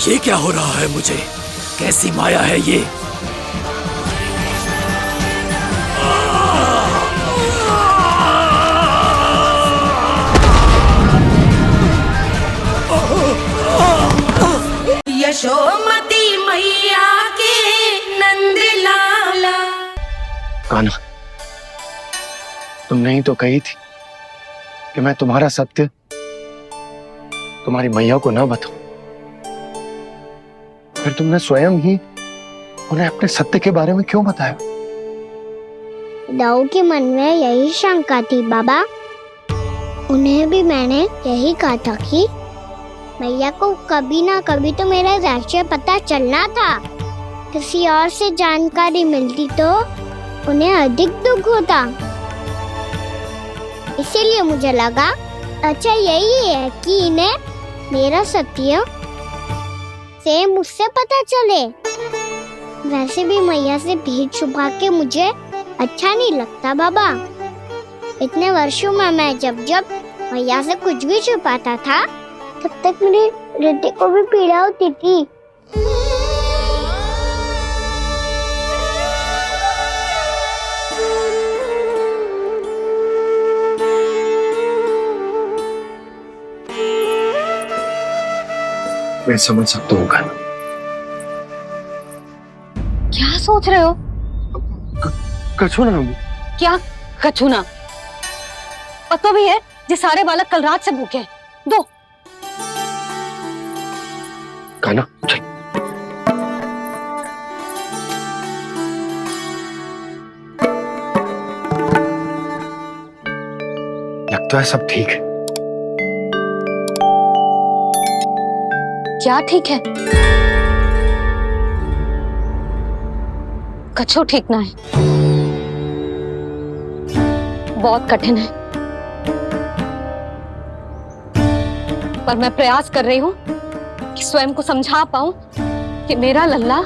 ये क्या हो रहा है मुझे? कैसी माया है ये? यशोमती मैया के नंद लाला। कान्हा, तुमने ही तो कही थी कि मैं तुम्हारा सत्य तुम्हारी मैया को ना बताऊं। फिर तुमने स्वयं ही उन्हें अपने सत्य के बारे में क्यों बताया? दाऊ के मन में यही शंका थी बाबा। उन्हें भी मैंने यही कहा था कि मैया को कभी ना कभी तो मेरा रहस्य पता चलना था। किसी और से जानकारी मिलती तो उन्हें अधिक दुख होता। इसीलिए मुझे लगा अच्छा यही है कि इन्हें मेरा सत्य से मुझसे पता चले। वैसे भी मैया से भेद छुपा के मुझे अच्छा नहीं लगता बाबा। इतने वर्षों में मैं जब जब मैया से कुछ भी छुपाता था तब तक मेरे हृदय को भी पीड़ा होती थी। मैं समझ सकता हूँ कान्हा। क्या सोच रहे हो? कछु ना। क्या कछु ना? पता भी है ये सारे बालक कल रात से भूखे हैं। दो। कान्हा चल। लगता है सब ठीक है। क्या ठीक है? कछु ठीक ना है। बहुत कठिन है, पर मैं प्रयास कर रही हूं कि स्वयं को समझा पाऊं कि मेरा लल्ला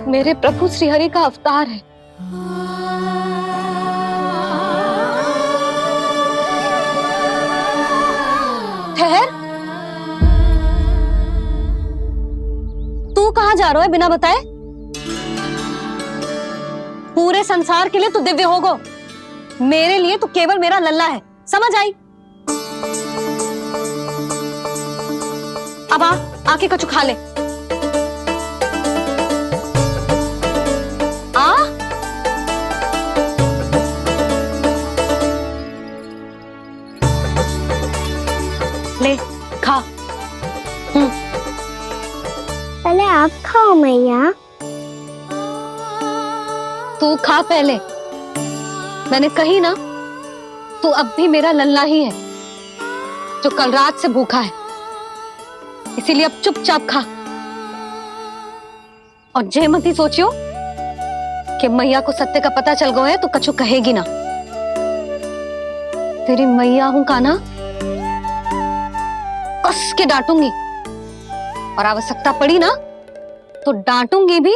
मेरे प्रभु श्रीहरि का अवतार है। ठहर, तू कहां जा रहा है बिना बताए? पूरे संसार के लिए तू दिव्य होगो, मेरे लिए तू केवल मेरा लल्ला है। समझ आई? अब आके कछु खा ले। आ ले खा। पहले आप खाओ मैया। तू खा पहले। मैंने कही ना, तू अब भी मेरा लल्ला ही है जो कल रात से भूखा है। इसीलिए अब चुपचाप खा। और जय मत ही सोचियो कि मैया को सत्य का पता चल गया है तो कछु कहेगी ना। तेरी मैया हूं कान्हा, कस के डांटूंगी और आवश्यकता पड़ी ना तो डांटूंगी भी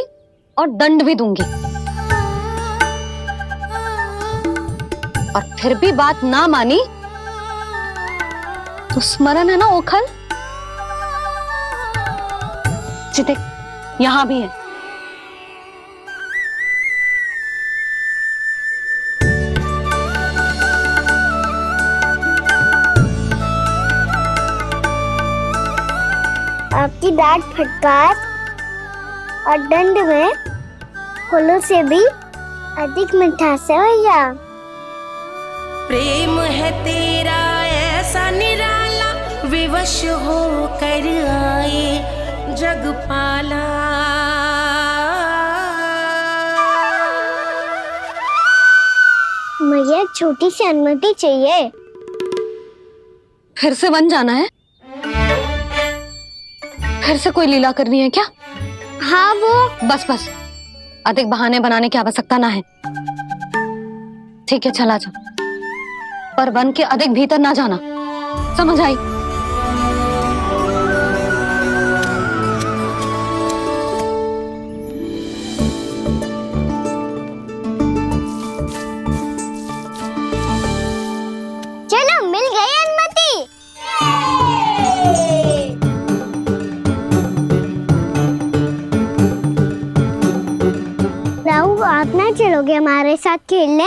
और दंड भी दूंगी। और फिर भी बात ना मानी तो स्मरण है ना ओखल? देख, यहां भी है। आपकी डांट फटकार और दंड में फूलों से भी अधिक मिठास है भैया। प्रेम है तेरा ऐसा निराला, विवश हो कर आए जगपाला। मुझे छोटी सी अनुमति चाहिए। फिर से वन जाना है? फिर से कोई लीला करनी है क्या? हाँ वो। बस बस, अधिक बहाने बनाने की आवश्यकता ना है। ठीक है चला जा, पर वन के अधिक भीतर ना जाना। समझ आई? चलो मिल गई अनुमति। आप ना चलोगे हमारे साथ खेलने?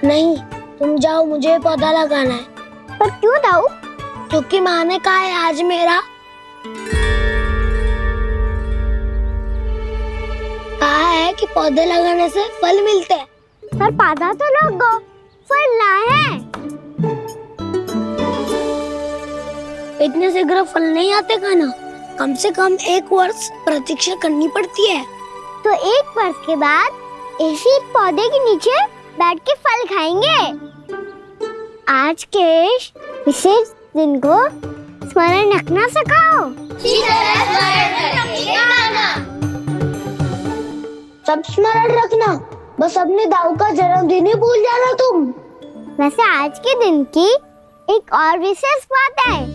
नहीं, तुम जाओ, मुझे पौधा लगाना है। पर क्यों दाऊ? क्योंकि माँ ने कहा है आज मेरा कहा है कि पौधे लगाने से फल मिलते हैं। पर पौधा तो लगो, फल ना है। इतने शीघ्र फल नहीं आते खाना, कम से कम 1 वर्ष प्रतीक्षा करनी पड़ती है। तो 1 वर्ष के बाद इसी पौधे के नीचे बैठ के फल खाएंगे। आज के इस विशेष दिन को स्मरण रखना सिखाओ। सब स्मरण रखना, बस अपने दाऊ का जन्मदिन ही भूल जाना तुम। वैसे आज के दिन की एक और विशेष बात है।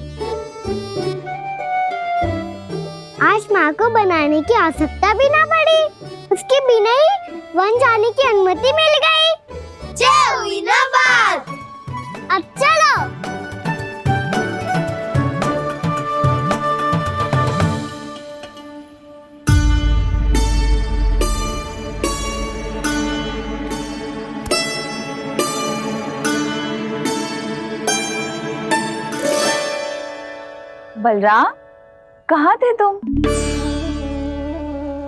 आज माँ को बनाने की आवश्यकता भी ना पड़ी, उसके बिना ही वन जाने की अनुमति मिल गई। जय हुई ना बात। अब चलो। बलराम, कहाँ थे तुम?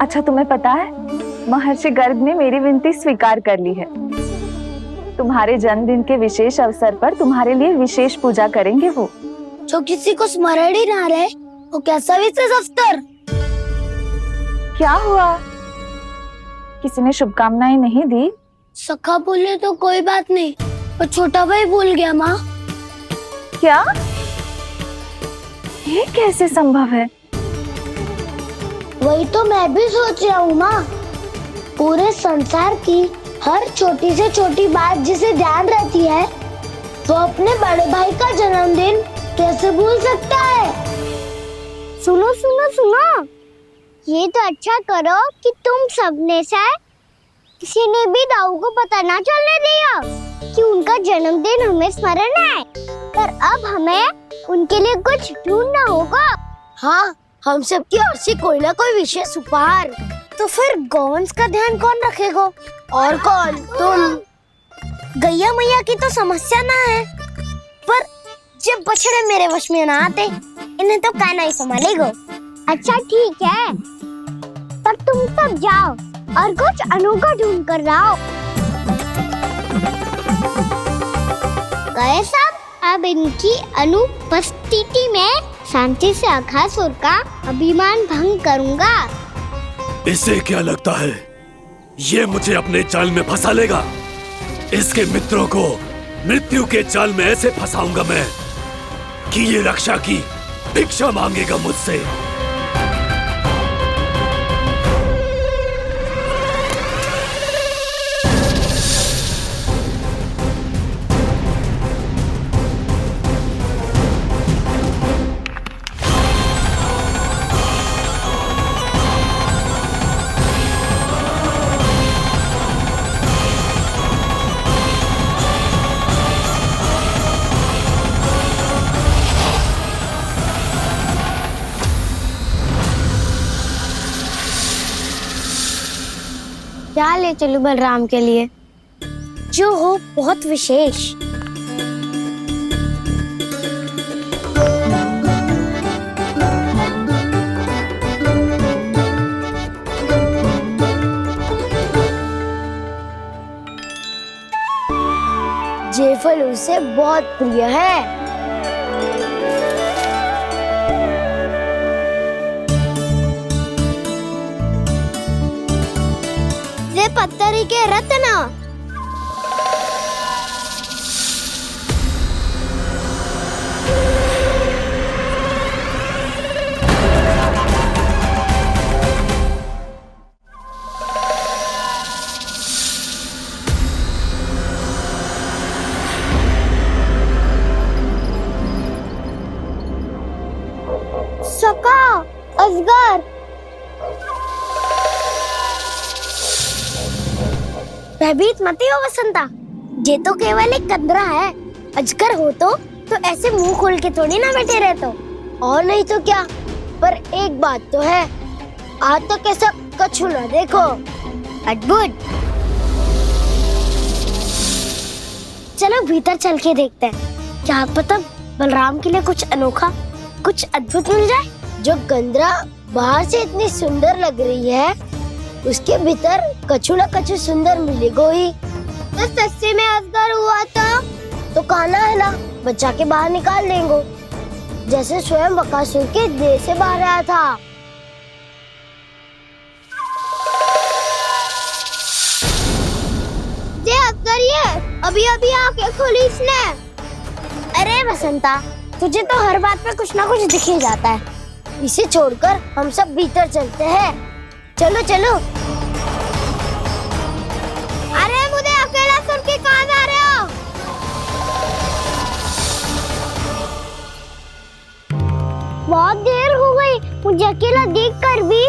अच्छा, तुम्हें पता है महर्षि गर्ग ने मेरी विनती स्वीकार कर ली है। तुम्हारे जन्मदिन के विशेष अवसर पर तुम्हारे लिए विशेष पूजा करेंगे वो। जो किसी को स्मरण ही ना रहे, वो कैसा विशेष अवसर? क्या हुआ? किसी ने शुभकामनाएं नहीं दी? सखा बोले तो कोई बात नहीं, पर छोटा भाई भूल गया माँ। क्या? ये कैसे संभव है? वही तो मैं भी सोच रहा हूँ माँ। पूरे संसार की हर छोटी से छोटी बात जिसे ध्यान रहती है, वो अपने बड़े भाई का जन्मदिन कैसे भूल सकता है? सुनो सुनो सुनो, ये तो अच्छा करो कि तुम सबने से किसी ने भी दाऊ को पता ना चलने दिया कि उनका जन्मदिन हमें स्मरण है। पर अब हमें उनके लिए कुछ ढूंढना होगा। हाँ, हम सबकी ओर से कोई ना कोई विशेष उपहार। तो फिर गौवंश का ध्यान कौन रखेगा? और कौन? तुम। गैया मैया की तो समस्या ना है, पर जब बछड़े मेरे वश में ना आते, इन्हें तो कान्हा ही संभालेगा। अच्छा ठीक है, पर तुम सब जाओ और कुछ अनोखा ढूंढ कर लाओ। गए सब? अब इनकी अनुपस्थिति में शांति से अघासुर का अभिमान भंग करूंगा। इसे क्या लगता है ये मुझे अपने जाल में फंसा लेगा? इसके मित्रों को मृत्यु के जाल में ऐसे फंसाऊंगा मैं कि ये रक्षा की भिक्षा मांगेगा मुझसे। क्या ले चलूं बलराम के लिए, जो हो बहुत विशेष? ये फल उसे बहुत प्रिय है। पत्थरी के रत्न। सका, अजगर। भयभीत मत हो वसंता, ये तो केवल एक कंदरा है। अजगर हो तो ऐसे मुंह खोल के थोड़ी ना बैठे रहते हो। और नहीं तो क्या, पर एक बात तो है, आज तक ऐसा कछु ना देखो। अद्भुत। चलो भीतर चल के देखते हैं, क्या पता बलराम के लिए कुछ अनोखा, कुछ अद्भुत मिल जाए। जो गंदरा बाहर से इतनी सुंदर लग रही है, उसके भीतर कछु न कछु सुंदर मिलेगा ही। तो सस्ते में अजगर हुआ तो काना है ना, बच्चा के बाहर निकाल देंगे, जैसे स्वयं बकासुर के देह से बाहर आया था। अभी अभी आंखें खोली इसने। अरे बसंता, तुझे तो हर बात पे कुछ ना कुछ दिख ही जाता है। इसे छोड़कर हम सब भीतर चलते हैं। चलो चलो। अरे मुझे अकेला सुन के कहाँ जा रहे हो? बहुत देर हो गई मुझे अकेला देखकर भी।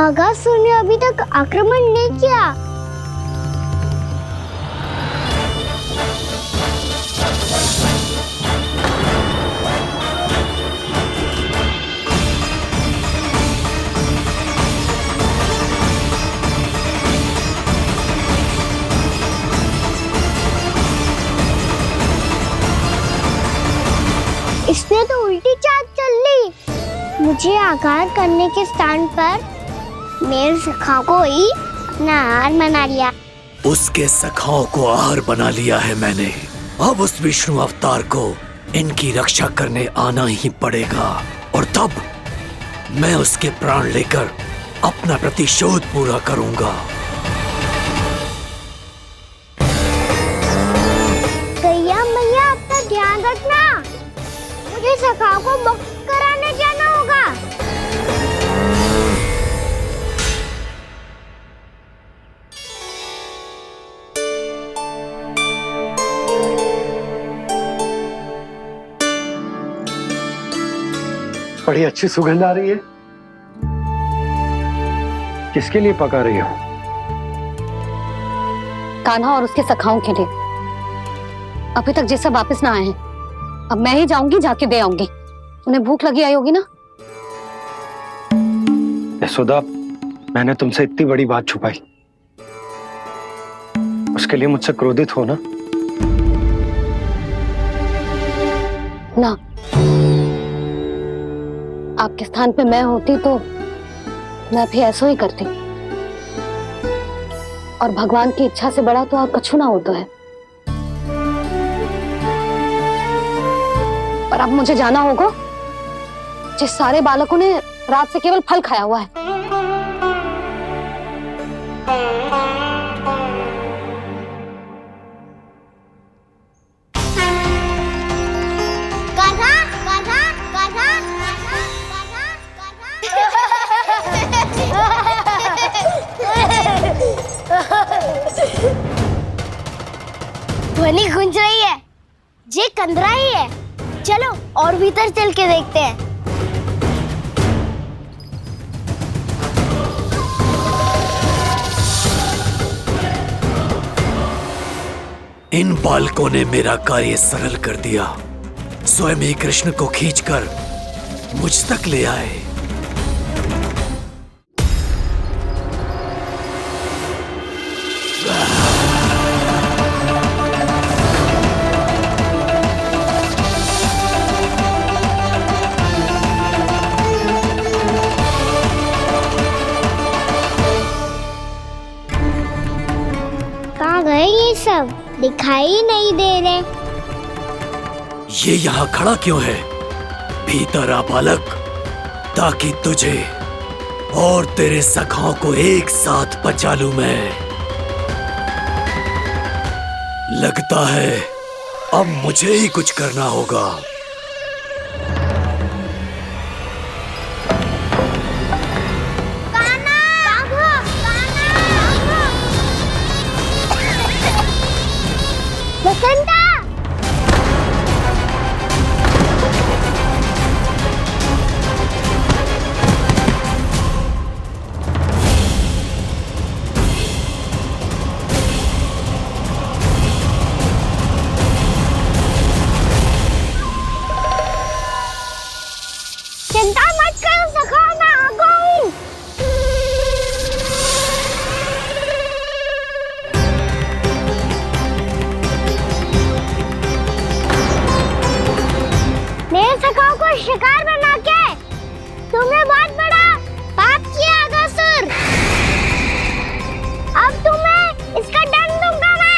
अगासुर ने अभी तक आक्रमण नहीं किया। इसने तो उल्टी चाल चल ली। मुझे आघात करने के स्थान पर मेरे सखा को ही अपना आहार बना लिया। उसके सखाओं को आहार बना लिया है मैंने। अब उस विष्णु अवतार को इनकी रक्षा करने आना ही पड़ेगा, और तब मैं उसके प्राण लेकर अपना प्रतिशोध पूरा करूंगा। गैया मैया, अपना ध्यान रखना। मुझे सखा को मुक्त कराने जाना होगा। बड़ी अच्छी सुगंध आ रही है। किसके लिए पका रही हो? कान्हा और उसके सखाओं के लिए। अभी तक जैसा वापस ना आए हैं, अब मैं ही जाऊंगी, जाके दे आऊंगी। उन्हें भूख लगी आई होगी ना। यशोदा, मैंने तुमसे इतनी बड़ी बात छुपाई, उसके लिए मुझसे क्रोधित हो ना? ना, आपके स्थान पे मैं होती तो मैं भी ऐसा ही करती। और भगवान की इच्छा से बड़ा तो और कछु ना होता है। पर अब मुझे जाना होगा। जिस सारे बालकों ने रात से केवल फल खाया हुआ है। कान्हा, कान्हा, कान्हा, ध्वनि गूंज रही है। ये कंदरा ही है। चलो और भीतर चल के देखते हैं। इन बालकों ने मेरा कार्य सरल कर दिया। स्वयं ही कृष्ण को खींचकर मुझ तक ले आए। कहाँ गए ये सब? दिखाई नहीं दे रहे। ये यहाँ खड़ा क्यों है? भीतर आ बालक, ताकि तुझे और तेरे सखाओं को एक साथ बचा लूं मैं। लगता है अब मुझे ही कुछ करना होगा। बसंता! को शिकार बना के तुमने बहुत बड़ा पाप किया अगासुर। अब तुम्हें इसका दंड दूंगा मैं।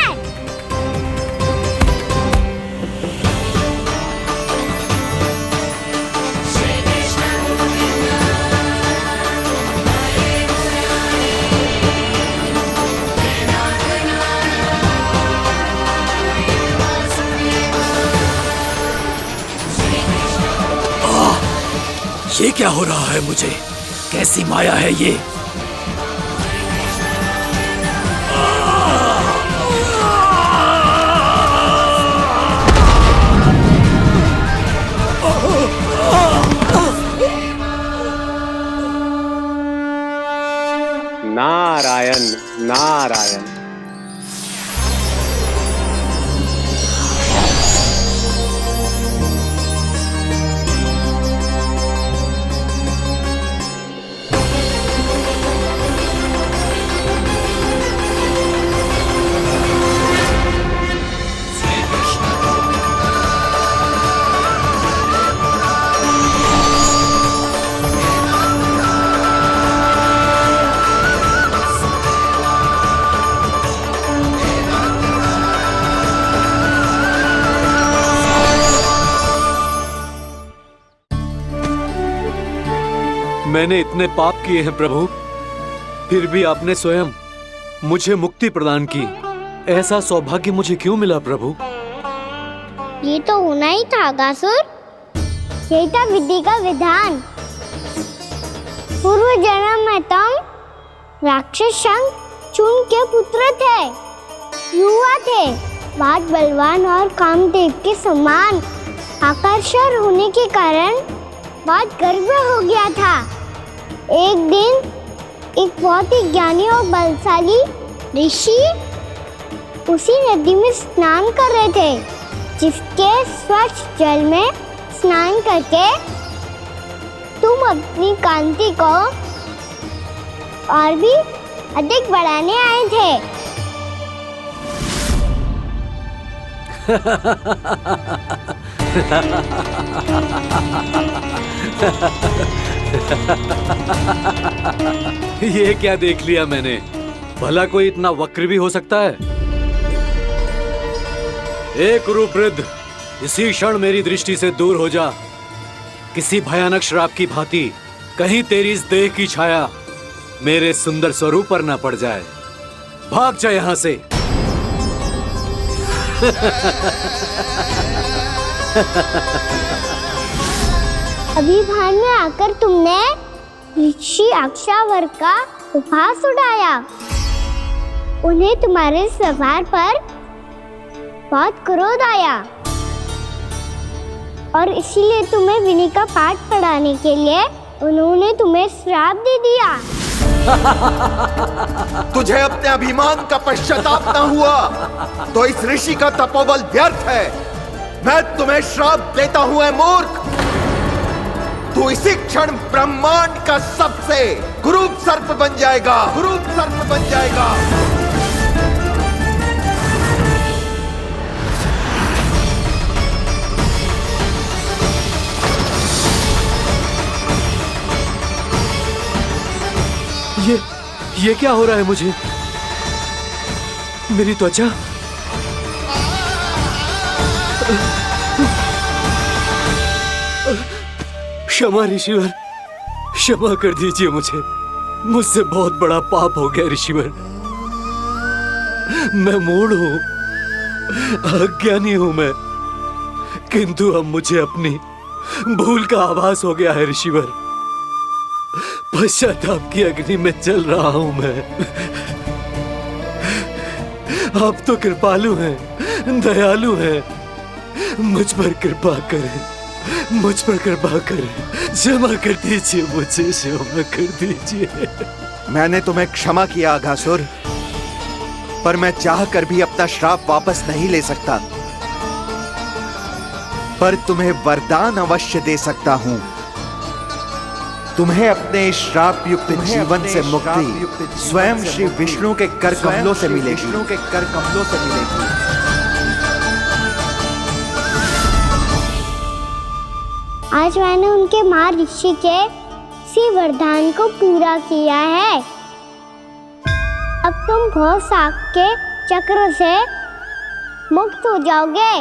ये क्या हो रहा है मुझे? कैसी माया है ये? नारायण नारायण। मैंने इतने पाप किए हैं प्रभु, फिर भी आपने स्वयं मुझे मुक्ति प्रदान की। ऐसा सौभाग्य मुझे क्यों मिला प्रभु? ये तो होना ही था अगासुर। यही था विधि का विधान। पूर्व जन्म में तुम राक्षस शंखचूर्ण के पुत्र थे, युवा थे, बहुत बलवान और कामदेव के समान आकर्षण होने के कारण बहुत गर्व हो गया था। एक दिन एक बहुत ही ज्ञानी और बलशाली ऋषि उसी नदी में स्नान कर रहे थे, जिसके स्वच्छ जल में स्नान करके तुम अपनी कांति को और भी अधिक बढ़ाने आए थे। ये क्या देख लिया मैंने? भला कोई इतना वक्र भी हो सकता है? एक रूपवृद्ध, इसी क्षण मेरी दृष्टि से दूर हो जा। किसी भयानक श्राप की भांति कहीं तेरी इस देह की छाया मेरे सुंदर स्वरूप पर न पड़ जाए। भाग जा यहां से। अभी भान में आकर तुमने ऋषि अक्षावर का उपहास उड़ाया। उन्हें तुम्हारे व्यवहार पर बहुत क्रोध आया और इसीलिए तुम्हें विनय का पाठ पढ़ाने के लिए उन्होंने तुम्हें श्राप दे दिया। तुझे अपने अभिमान का पश्चाताप न हुआ तो इस ऋषि का तपोबल व्यर्थ है। मैं तुम्हें श्राप देता हूं ऐ मूर्ख। तू इसी क्षण ब्रह्मांड का सबसे कुरूप सर्प बन जाएगा, कुरूप सर्प बन जाएगा। ये क्या हो रहा है मुझे? मेरी त्वचा क्षमा ऋषिवर, क्षमा कर दीजिए मुझे। मुझसे बहुत बड़ा पाप हो गया ऋषिवर। मैं मूढ़ हूं, अज्ञानी हूं मैं, किंतु अब मुझे अपनी भूल का आभास हो गया है ऋषिवर। पश्चाताप की अग्नि में जल रहा हूं मैं। आप तो कृपालु हैं, दयालु हैं, मुझ पर कृपा करें, मुझ पर कृपा करें। क्षमा कर दीजिए मुझे, क्षमा कर दीजिए। मैंने तुम्हें क्षमा किया अघासुर, पर मैं चाहकर भी अपना श्राप वापस नहीं ले सकता। पर तुम्हें वरदान अवश्य दे सकता हूं। तुम्हें अपने श्राप युक्त जीवन से मुक्ति स्वयं श्री विष्णु के कर कमलों से मिलेगी, विष्णु के कर कमलों से मिलेगी। आज मैंने उनके माँ ऋषि के इसी वरदान को पूरा किया है। अब तुम भव सागर के चक्र से मुक्त हो जाओगे।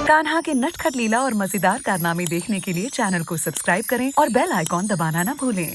कान्हा के नटखट लीला और मजेदार कारनामे देखने के लिए चैनल को सब्सक्राइब करें और बेल आइकॉन दबाना ना भूलें।